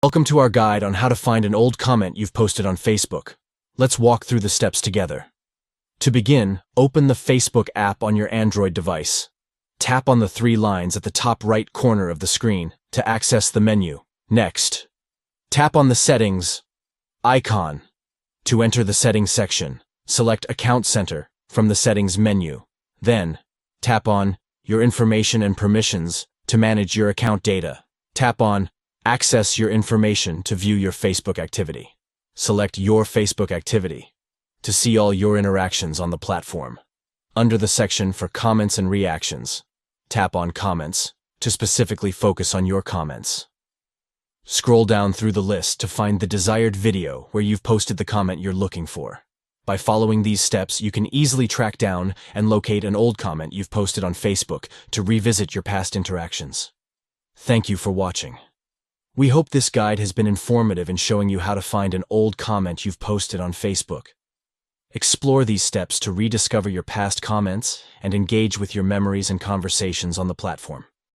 Welcome to our guide on how to find an old comment you've posted on Facebook. Let's walk through the steps together. To begin, open the Facebook app on your Android device. Tap on the three lines at the top right corner of the screen to access the menu. Next, tap on the Settings icon. To enter the Settings section, select Account Center from the Settings menu. Then, tap on Your Information and Permissions to manage your account data. Tap on Access your information to view your Facebook activity. Select Your Facebook Activity to see all your interactions on the platform. Under the section for Comments and Reactions, tap on Comments to specifically focus on your comments. Scroll down through the list to find the desired video where you've posted the comment you're looking for. By following these steps, you can easily track down and locate an old comment you've posted on Facebook to revisit your past interactions. Thank you for watching. We hope this guide has been informative in showing you how to find an old comment you've posted on Facebook. Explore these steps to rediscover your past comments and engage with your memories and conversations on the platform.